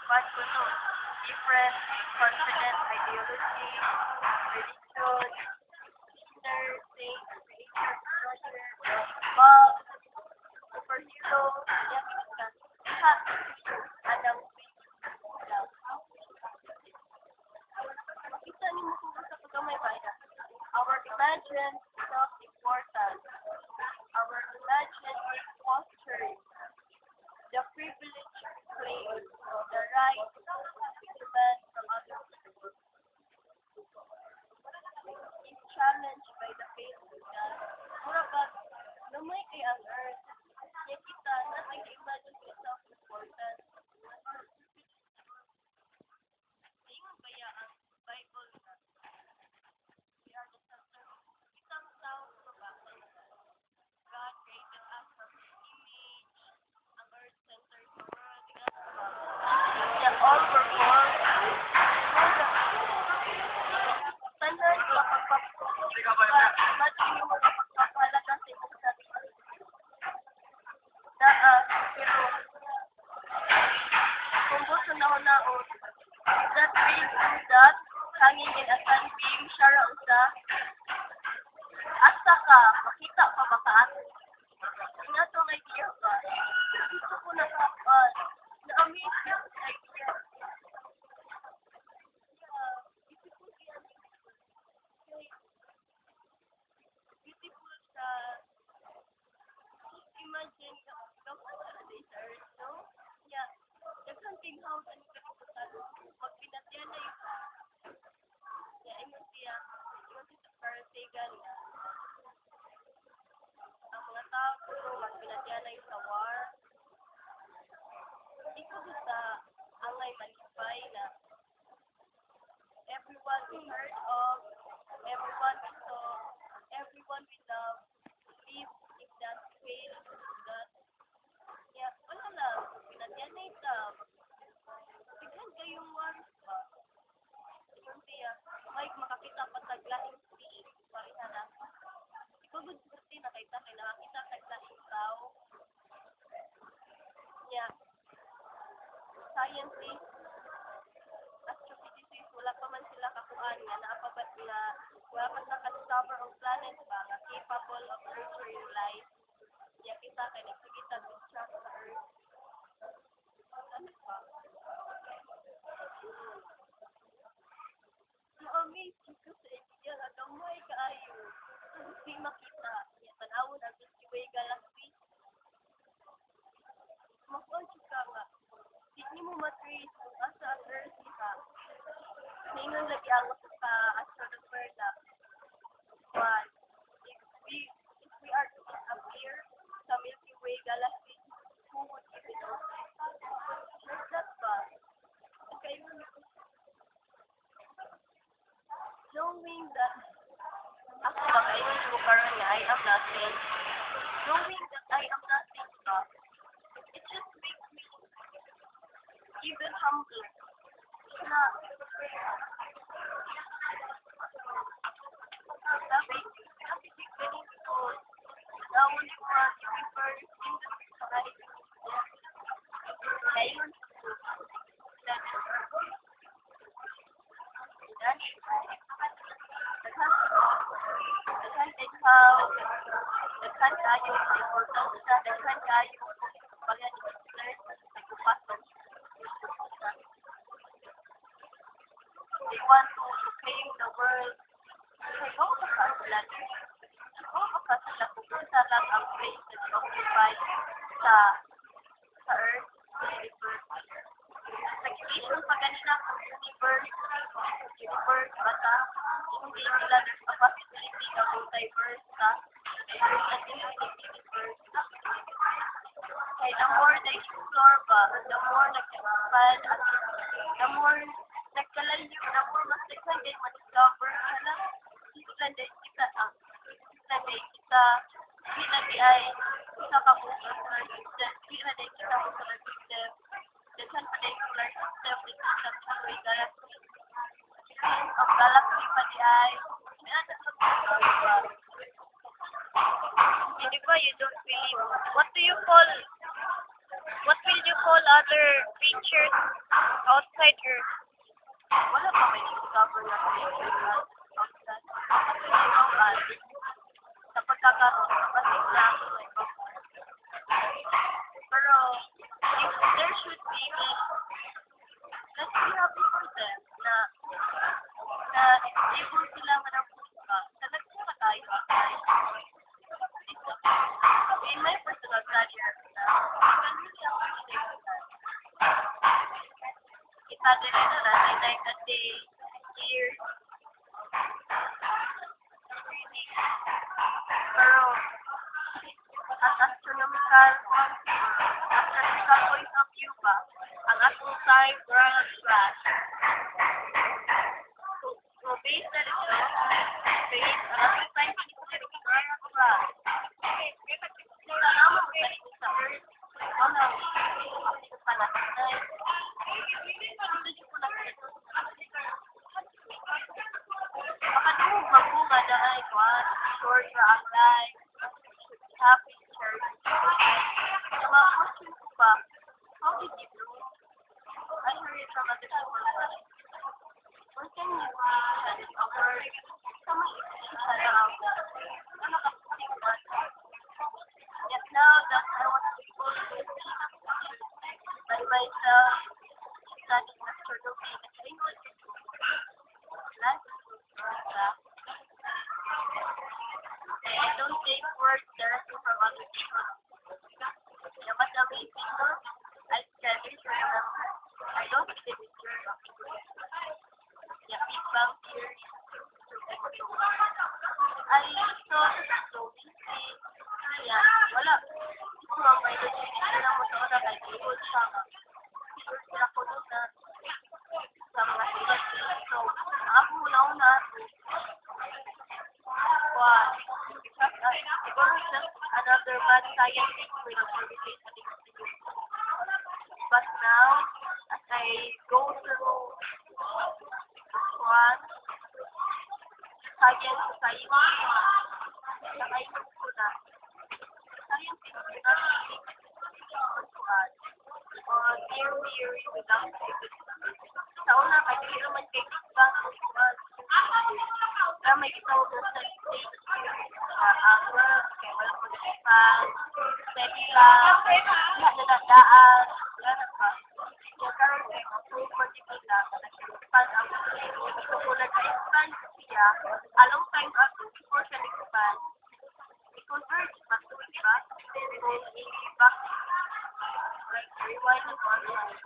But kuno, different confident ideology, religion, nursing, creator, treasure, love, superhero, yan, ha, anang love. Makita ni mo kung sa pagamay ba ina. Our imagine is not important. Our imagine is fostering the privilege claim the right to demand from other people is challenged by the faith na mura ba lumay kay ang earth kaya kita natin imagine yourself important. Ingon kaya ang Bible na we are the center of isang tao sa bakal. God created us from His image, ang earth-centered world, kaya all were born tanan sa imagine mo kapagpapalaga sa imong sarili na pero kung gusto na hunaon that being that hanging in a sunbeam siya ra usa asa ka makita pa ba ka nga to may idea ba gusto ko na na-amaze yung idea beautiful yan beautiful sa imagine ka sa desert no yeah daghang tinghaw sa nagkakita pag pinatyan na yung ingon siya sa Carthagen nga ang mga tao kuno mas pinatyan na yung sa war ikaw sa angay malipay na everyone we heard of everyone we saw everyone we love live in that space that yeah wala lang pinatyan na ita tighan kayong war ba ingon siya may makakita pa taglahing tiis pareha na ikaw good puti nakita kay nakakita taglahing tao yeah scientists astrophysicists wala pa man sila kakuan nga naapabat nga wala pa naka-discover ang planet ba nga capable of nurturing life yeah kita kay nagsigita good siya sa earth ano pa na-amaze ko sa idea nga gamay kaayo hindi makita yeah tanawon ang Milky Way galaxy makuan ka nga di mo matrace kung asa ang earth ka ningon lagi ang sa astronomer na one if we are to appear sa Milky Way galaxy who would even know just that ba okay knowing that ako ba kayo ko karon nga I am nothing knowing that I am nothing ba it just makes me even humbler na sabi ganito na only one universe in the society ngayon daghan ikaw daghan kayo importansya daghan kayo pag-explain sa kupasok they want to claim the world ikaw ba ka ulan ikaw ba ka sila pupunta lang ang place na occupied sa earth universe nag-issue pa kanina kung universe bata hindi nila there's a possibility na multiverse ka there's a infinite universe kaya the more they explore ba the more nag-expand the more nagkalayo the more mas daghan din ma-discover sila sila din kita sila di ay isa ka po sa solar system sila din kita po sa solar system daghan pa din solar system dito sa Milky Way galaxy ang galaxy pa di ay hindi ba you don't believe what do you call What will you call other creatures outside Earth? Wala pa may discover na creature outside. Kasi mayroon sa pagkakaroon, kasi lang may pero if there should be let's be happy for them na able sila manapunta. Talagang sila tayo in my personal career na I can really appreciate that. Kita din na like a day, years, really. Pero at astronomical point of view ba, ang atong time ground slash. So based na ito, based ang atong time ground slash. Sa namang ganito sa Earth, wala ang panatay. Hindi ko na ito. Makadungog mabunga na ay kwan, short ra ang life, happy church. Yung mga question ko pa, how did you do? I heard it from other people. Where can you see a word? Sama isa na ako. Ano ka tingnan? Yet now that I was able to see by myself, studying astronomy and English, life is so short. I don't take words directly from other people. Yeah, but amazing, no? I studied for them. I don't believe in theory of yeah, Big Bang theory. I thought so easy. Yeah, wala. Ito ang may definition na mo sa kay Google siya. Sure sila ko doon na sa mga silat. So, ako una-una, wow. Siguro just another bad scientist with a conversation with you. But now, as I go through one, science, nakaisip ko na, science is not or theory without evidence. Sa una, kaya hindi naman kay Bang na may itawag na sa stage agwa, kaya walang mag-isipang, steady lang, lahat na nadaan, lahat pa. Kaya karoon kayo, kung mag-isipang lang, nag-isipang ang gusto ko nag-isipang siya, along time ako, before siya nag-isipang, i-convert, patuloy ba? So, i-back, like, rewind yung online.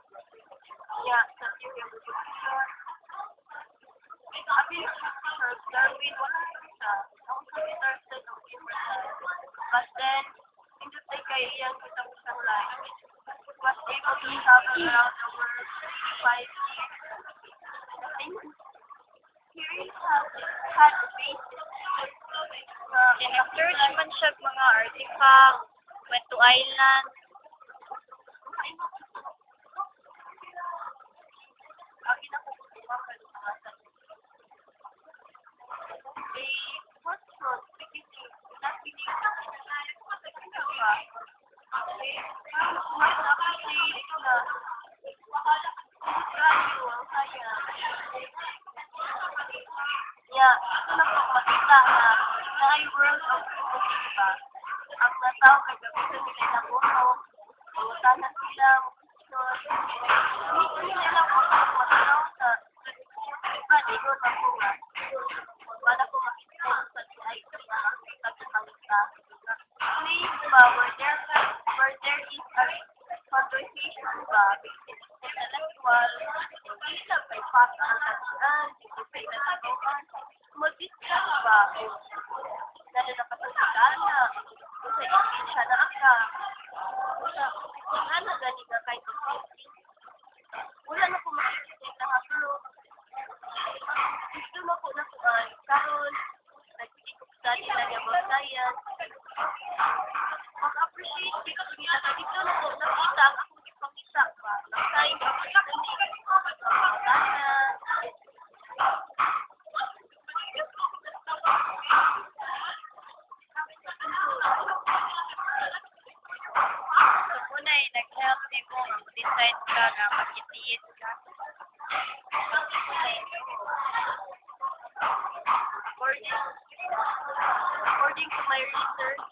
Yeah, sa theory of evolution, sabi yung Charles Darwin, wala rin siya. Ako sa interested ng human. But then, hindi tayo kaya iyang kita mo siyang life. Was able to travel around the world 5 years. I think he really had a basis. Search man siya mga artifact, went to island. Ang inakukuha ka sa mga question, beginning, not beginning, yeah, ito na po makita na ay world of diba? Ang natao kay gamitin nila ng buho, iwatanan sila, gamitin nila po matanaw sa iba, dito na po nga. Wala ko makikita sa CIT na makikita sa pangita. Please ba, where there is a conversation ba, intellectual, hindi lang may pasa ang katian, hindi pa inatagawan, mag-discuss ba, lalo na patuligana, kung sa isip siya na aka, kung ano gani ka kahit wala na po makikita na nga, pero gusto mo po na kuhan, karon nag-keep study lang yung mga science, mag-appreciate because kita na dito na po nakita ang akong ipangita ba, na-sign ang So, una nag-help According to my research,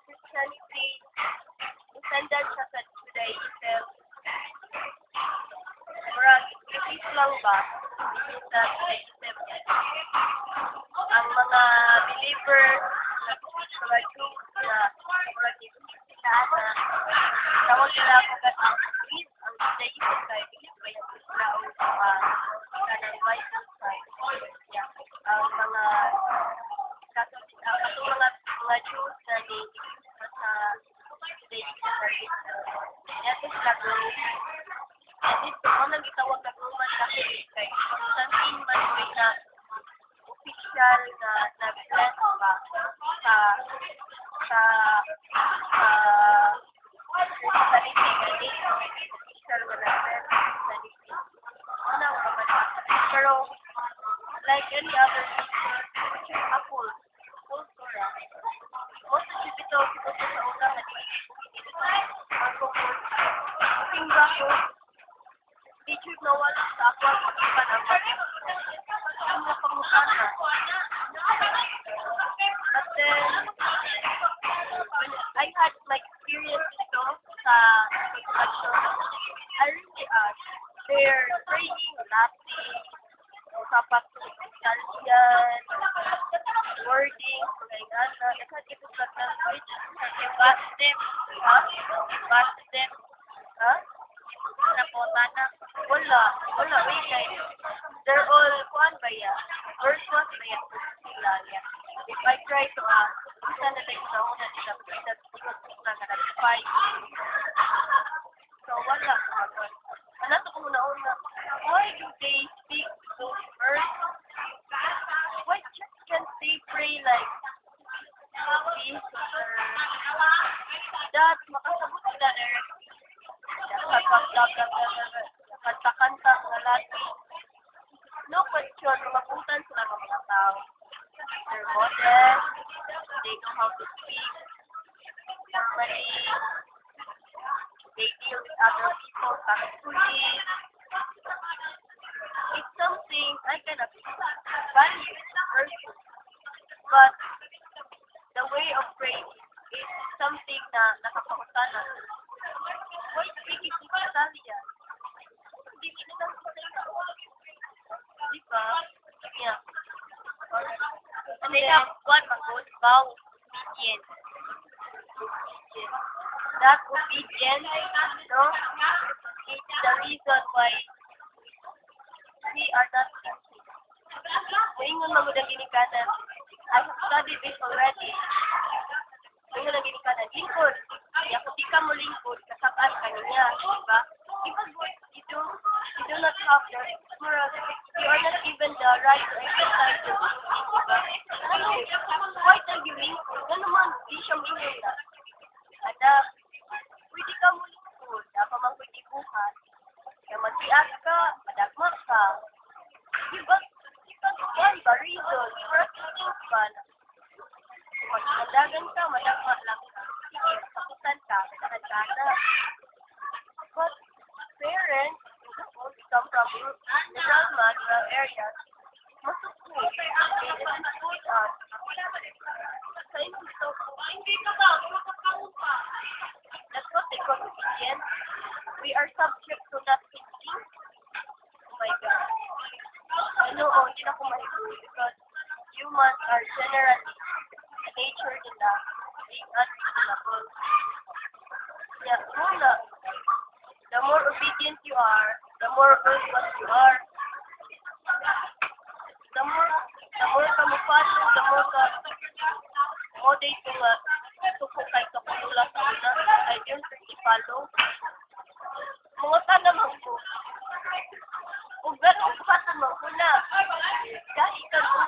Christianity, descendant siya sa Judaism. Murag, Greek lang ba? Sa Judaism. Ang mga believers, mga Jews na murag sila na tawag nila kung ang Greek, ang Judaism kay Greek ba yung sila o kanang Bible side. Yeah. Ang mga katong mga Jews na ni sa Judaism ito sila group. And ito, ang nagitawag na Roman Catholic kay Constantine man ko na official na nag-bless pa sa Christianity gani official na nag-bless sa Christianity. Ano ang Roman Catholic? Pero like any other religion, which is a full Torah. Most of the people sa una na tingga ko teacher na wala sa ako ang pagkakan ang mga pangutana. But then, when I had my experience dito sa education, I really they're praying, laughing, kapat nostalgian, wording, kagayana, and ito sa language, invite them, napotana, wala, wait guys, they're all, kuan ba ya, first one ba ya, sila, yeah. If I try to, isa na lang sa una nila, na nag-fight, so wala, ano to kung una, why do they speak those words? Why can't they pray like this or that? Makasabot sila directly. Kanta-kanta ng lalaki. No question, mabutan sila ng mga tao. They're modest, they know how to speak normally, they deal with other people tactfully. It's something I cannot value in a person. But the way of praying is something na nakakautana. Why speaking to Italian? Hindi nila diba? Yeah. And they have one mangoes, vow obedience. That obedience, no, is the reason why we are not thinking. Ngayon mga ginikanan, I have studied this already. Ngayon ang ginikanan, lingkod. Kaya kung di ka mo lingkod, kasabaan ka niya, diba? Because you do not have the moral, you are not given the right to exercise your thinking, diba? Why tell you lingkod? Ano naman, di siya mingon na. Anak, pwede ka mo lingkod, dapat mang pwede buhat. Kaya mag-ias ka, madagma ka. Diba? One ba reason? For thinking ka na. Kung magdagan ka, madagma lang ka. Sige, kapusan ka, madahan ka na. But parents, who come from rural areas, masuko. They educate us. Sa inyo ito, hindi ka ba? That's what they call obedience. We are subject to not thinking. Oh my God. Ano, hindi na ko mahigul because humans are generally the nature nila being unreasonable. Yeah, muna. The more obedient you are, the more virtuous you are. The more ka mo follow, the more ka modate ko nga tukok kay kapatula sa una. I don't really follow. Mga tanamang ko. Kung gano'n ka tanamang ko na, dahil ka mo,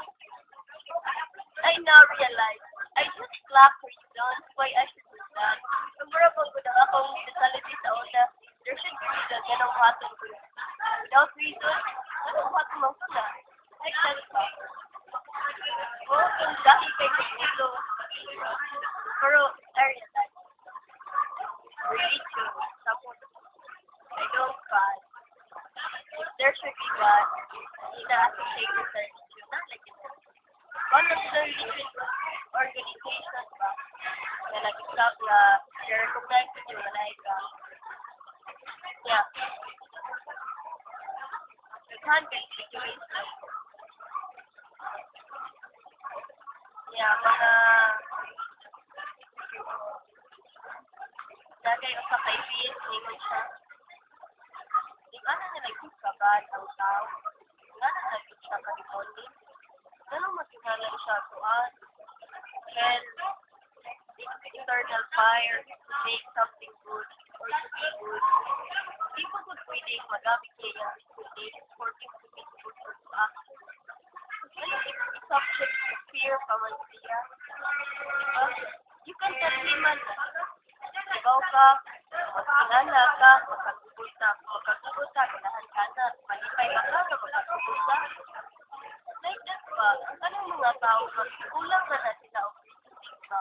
I now realize, I just clock reasons why I should do that. Memorable ko na akong mentality sa una, there should be reason, ganong hatong ko. Without reason, ganong hatong man ko na. Like that pa. O, kung dahil kay Kristo, pero I realize, religion, tapos, especially one ina-associate sa religion, not like one of the religious organizations ba, na nag-stop na na-recognize nyo na like, yeah, naghan kay situation. Yeah, mga dagay usa kay bis ningon siya. Di ba na nagkukabad ang tao? Nga na siya kalimutin. Ganun matingala siya tuan. And eternal fire to make something good or to be good. Di po good pwedeng magamit niya yung reputation for things to be good or to act. Ano it's subject to fear pa man siya. Diba? You can tell him man, ibaw ka, magkinala ka, magkagubol ka, ganahan ka na, malipay ka ka, magkagubol ka. Like that ba? Anong mga tao mas kulang na sila o ba?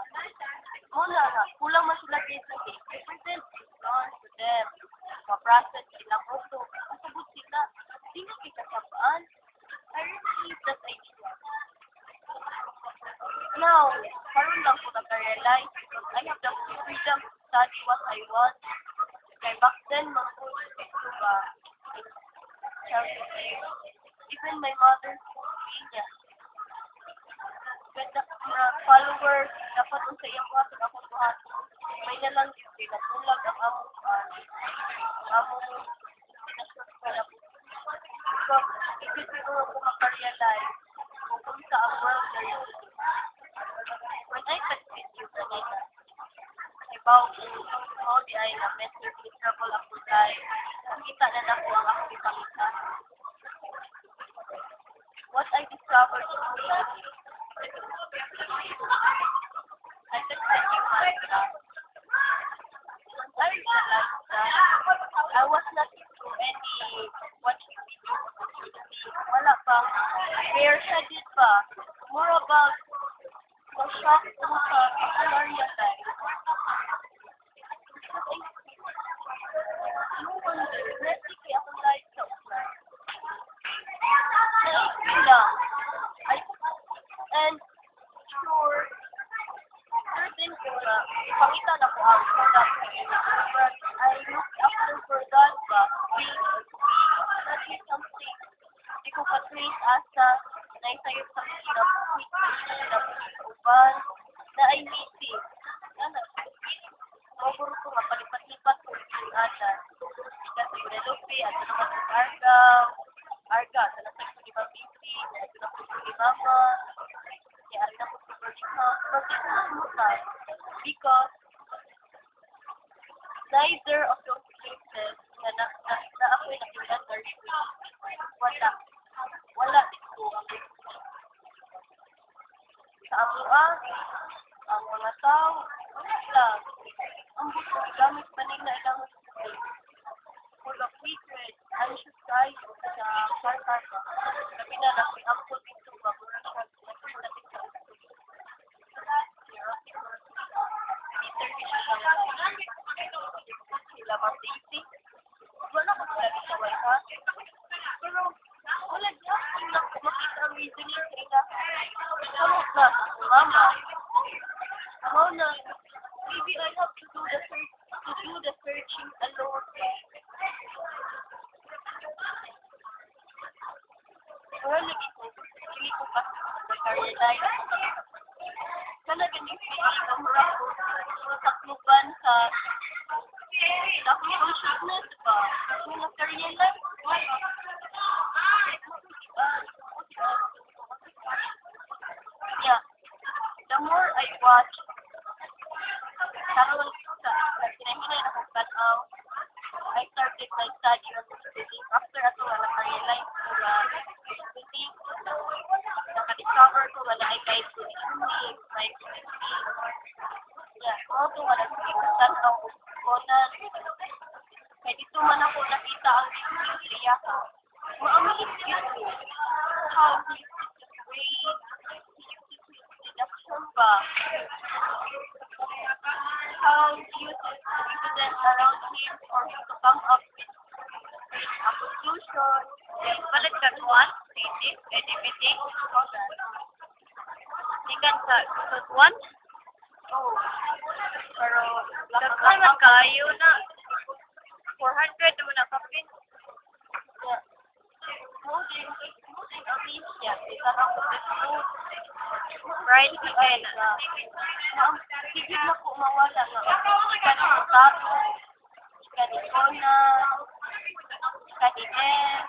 Mula na, kulang man sila kaysa present on to them. Ma-process sila mo to. Masabot sila. Di na kita kapaan. I really hate that idea. Now, karoon lang ko nag-realize because I have the freedom to study what I want. Kaya back then, mag-push ito ba? Even my mother niya. Ganda na followers, dapat kung sa iyang buhaton ako buhaton. May na lang yun, pinatulag ang among pinasulat. So, if you siguro ko makarealize, kung sa ang world na yun, when I consider you kanina, ibaw ko, di ay na miserable ako dahil nakita na na ko ang ako ipakita. What I discovered in me, I can tell you myself. Once I realized that I was not into any watching videos on TV, wala pang bare-headed pa, more about ma-shock ko sa scenario tayo. No wonder, rescue akong life sa ulan. Naisip lang. And sure, certain ko na, ipakita na ko ang product. But I looked after for that ba, that is something. Hindi ko pa-trace asa, na isayot sa kinabuhi, sa uban, na ay meeting. Ano? Maburo ko nga, palipat-lipat ko yung atan. Ika sa Guadalupe, at naman sa Arga, sa nasa ko ni Mabisi, at na ko ni Mama, kaya na ko sa Virgin House, but it's not mutal. Because neither of those cases na ako'y nakita nurse, wala dito. Sa amua, ang mga tao, wala lang. Ang buto, gamit pa nila ilang full of secrets, anxious tayo sa karkasa. Sabi na lang, may ampun dito ba, muna siya, nagsunatin sa ulo. Interview siya sila mag-dating. Wala ko sila sa White House. Pero, wala niya, makita ang reasoning nila. Kamot na, mama. Ako na, maybe I have to do the searching alone. Wala lagi ko, hindi ko pa nag-realize. Talaga yung feeling ng mura ko, takluban sa consciousness ba? Kung nag-realize, yeah, the more I watch, tarong sa kinahinay na kong tanaw, I started my study on swimming. After ato nga naka-realize ko na swimming, naka-discover ko nga na I like swimming, like swimming. Yeah, ako ito nga nag-swimming tanaw ko na kaya dito man ako nakita ang Biblia ka. Ma-amaze yun how he uses his brain, he uses his deduction ba, how he uses evidence around him for him to come up with a conclusion. LGBT. Ikan sa episode 1. Oh. Pero, Daghan man kayo na. 400 naman na kapin. yeah. Moving Amnesia. Isa ka po episode. Right again. Higit na po mawala nga. Ika ni Otaku, ika ni Conan, ika ni En.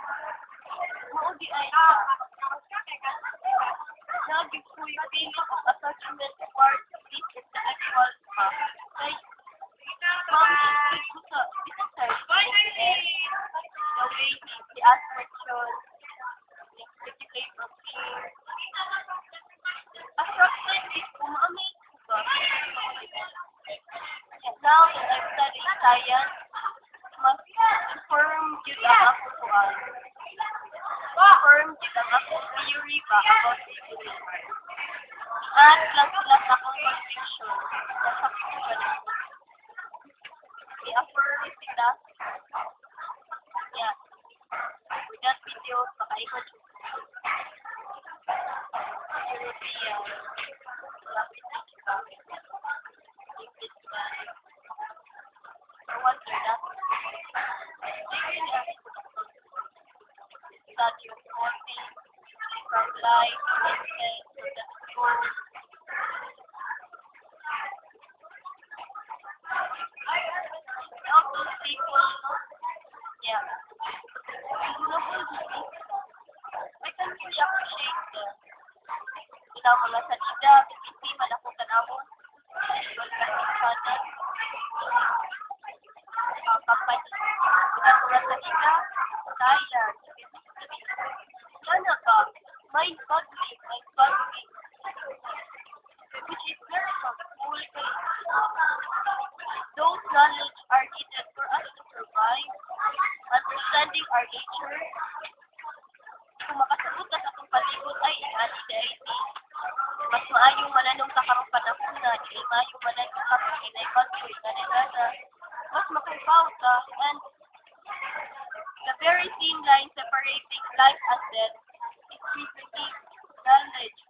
Maudi ay ka. Nagig po yung feeling of attachment towards this intellectual pa. Like, mami, ko sa, ito sa, the way he asked questions, the play of fear. Attracted ko, ma-amaze ko ba? And now that I'm studying science, mas confirm yun ang ako ko confirm yun ang ako theory ba about the universe. At last akong conviction na sa pagkakas. I-affirm sila. Yeah. With that video, pakaikot yung European. Lapit na siya. English man. No wonder that. Study of wanting from life and to the soul. All those people, yeah. I can really appreciate them. Sila mga salida, hindi man ako tanawon. Magkakasanan. Company. Sila mga salida, Thailand. Sana ka, mind boggling. Which is very helpful. Those knowledge are needed for us to survive. Understanding our nature. Kung makasagot na sa itong palibot ay inani dahil mas maayong mananong sa karong panahon na di maayong mananong sa paginay pagkoy na mas makaibaw ka and the very thin line separating life and death is reasoning, knowledge,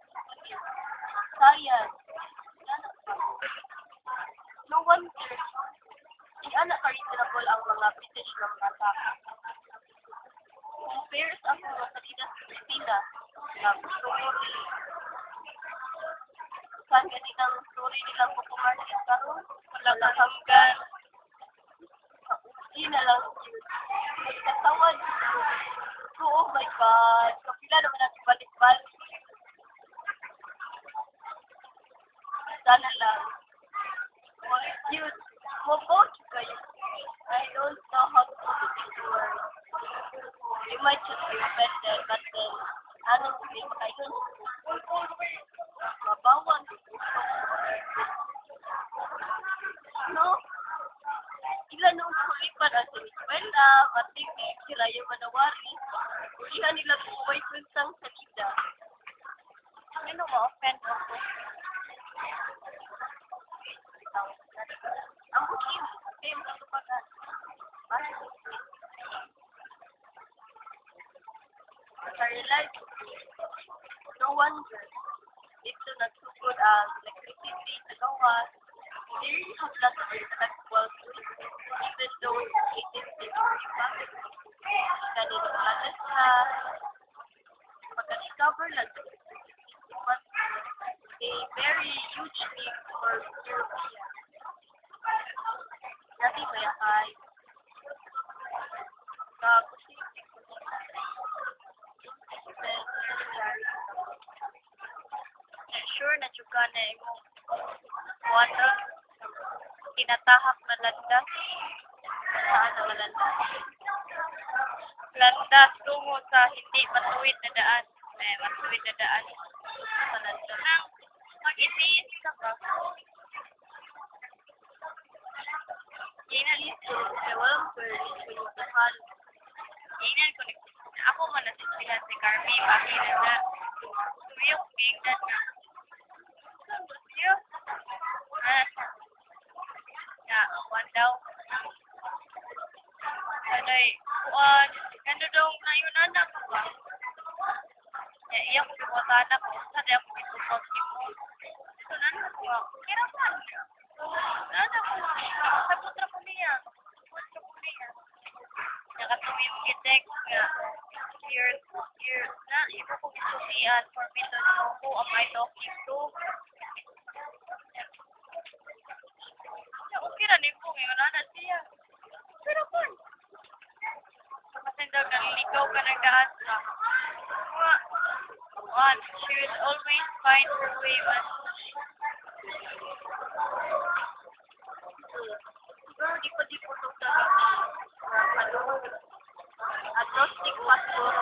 science. No wonder anak ka reasonable ang mga British na mga tao. Compares ako sa kanina sa Christina na story. Saan kaninang story nilang kukumarsin karon? Wala ka hanggan. Hindi na lang yun. Nagkatawad. Oh my God. Kapila naman ang balik-balik. Sana lang. Cute. Mabout kayo. I don't know how to put it into words. You might just be offended, but then, honestly, I don't mabawang no? Sila nung kulipan ang siniskwela, matigig, sila yung manawari. Ulihan nila buhay kuntang salida. Ano ma-offend ako? Ang bukim, kaya makatupagan. As I realized, no wonder, dito nagsugod ang electricity sa gawas. They really have lots of intellectual tools, even though it's 18th century pa. Kanino classes na, pagka-discover lang sa but a very huge need for European. Dati may akay. Sure na juga na imong water. Tinatahak na landas. Saan na malanda? Landas tungo sa hindi matuwid na daan. Matuwid na daan. Sa landas. Nang mag-itis ka ba? Yan is walang girls when you mahal. Inan ko ako man nasisihan si Carmi. Bakit na tuyok bigdan na. Tuyok. One daw. Ano'y, ano daw ngayon anak ko ba? Iya ko gibuhatan ako. Sa di ako gitupag nimo. So, nana ko nga. Kira man. Nana ko nga. Sabot ra ko niya. Sabot ra ko niya. Nakatuwid gi-text nga. Here, na, iba ko gisusian for me to know who am I talking to. Okay ra ni ko ngayon na siya. Pero kun. Kasi daw naliligaw ka ng daan sa. One, she will always find her way man. Siguro di po ito agnostic pastor.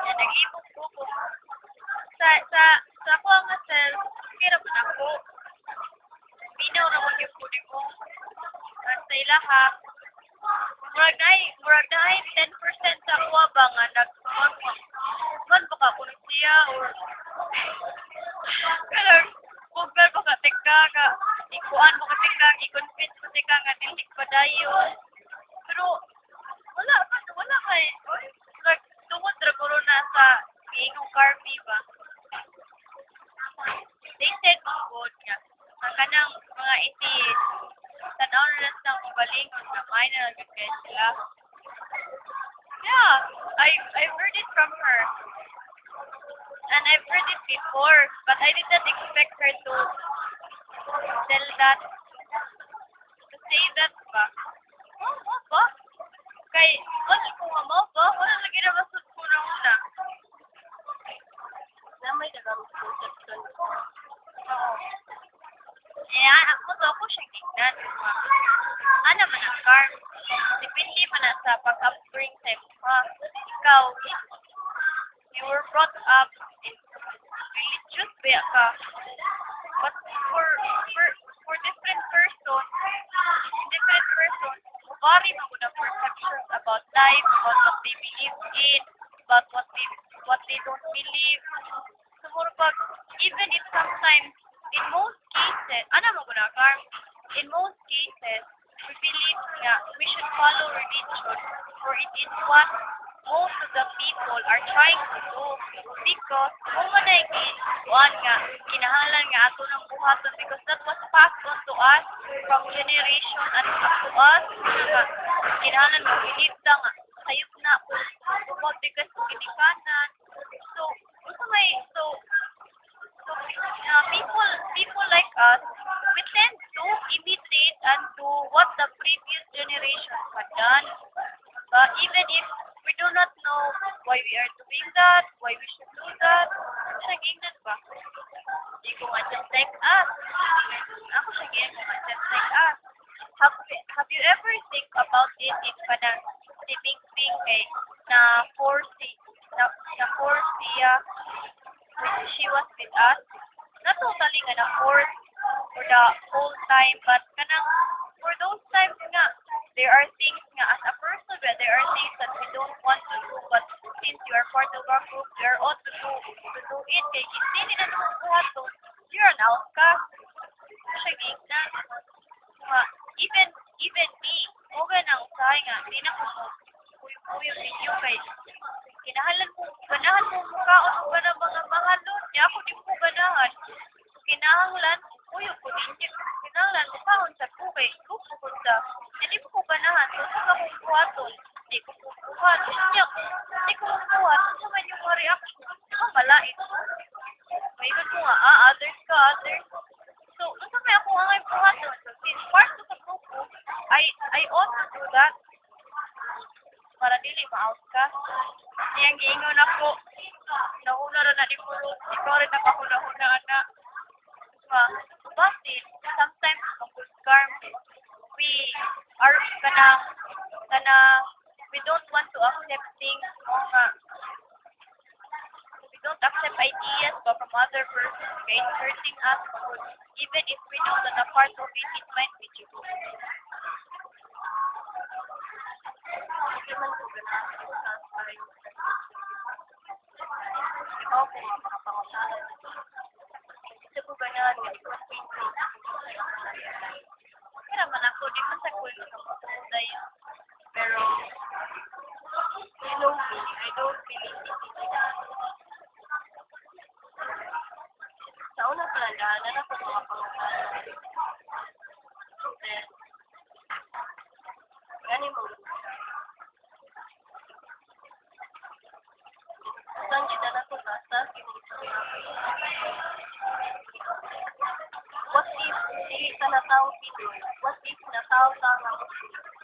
Yan, nag-iipon ko ko. Sa ako nga sel, kira man ako. Minaw na mag yung pudi ko. At sa ilaha, murag na 10% sa kuha ba nga man baka kuno siya or kaya Google baka tika ka ikuan mo ka tika i-convince mo tika nga dili pa dayon pero wala kay like tungod ra guro na sa ingong Carmi ba they said good nga ang kanang mga atheist tanaw na lang sa ubalingon na may na lang kay sila. Yeah, I've heard it from her. And I've heard it before, but I did not expect her to tell that, to say that ba. Oh, mo ba? Kay, wala ko nga mo ba? Wala lagi na masud ko na una. Na may nag-conception. Oo. Ako siya gignan. Ano man ang karm? Depende man na sa pag-upbring sa ha. Ikaw, you were brought up in religious ba ka? But for different person, vary mo na perceptions about life, about what they believe in, about what they don't believe. Siguro pag, even if sometimes, in most cases, in most cases, we believe nga we should follow religion for it is what most of the people are trying to do because kung manay kuan nga kinahanglan nga ato ng buhaton because that was passed on to us from generation and to us nga kinahanglan mo bilibda nga sayop na bukod because ginikanan so people like us we tend to imitate and do what the previous generations had done even if we do not know why we are doing that, why we should do that. Siya gingnan ba? Hindi ko nga just like us. Ako siya gingnan ko nga just like us. Have you ever think about it if ka na si Bing Bing kay na force siya when she was with us? Not totally nga na force for the whole time but kanang for those times nga there are things nga as a person there are things that we don't want to do but since you are part of our group you are ought to do it kay hindi nila naman buhat to you're an outcast siya gignan nga even me okay na usahay nga hindi na ko mo kuyo video kay ganahan mo mukhaon mo ba ng mga mahalon di ako di ko ganahan kinahanglan kuyo ko din kinahanglan mukhaon sa kukay kukukod sa hindi mo ko ganahan so sa akong buhaton hindi ko buhat hindi ko buhat sa man yung mga reaction malait mayroon mo nga others so unsa may ako ang buhaton so since part of the group I ought to do that para dili ma-out ka niyang giingon ako nauna ra na ni Pulot ikaw rin nakahuna-huna na but sometimes kung karm we are we don't want to accept things we don't accept ideas from other persons kaya it's hurting us even if we know that a part of it might be true. Hindi man ko ganahan sa pareho. Ikaw kung makapangunahan. Gusto ko ganahan nga i-convince ko. Kaya man ako, di man sa cool sa matuday. Pero, I don't believe it. dili ka na tao Pinoy, what if na tao ka nga Muslim?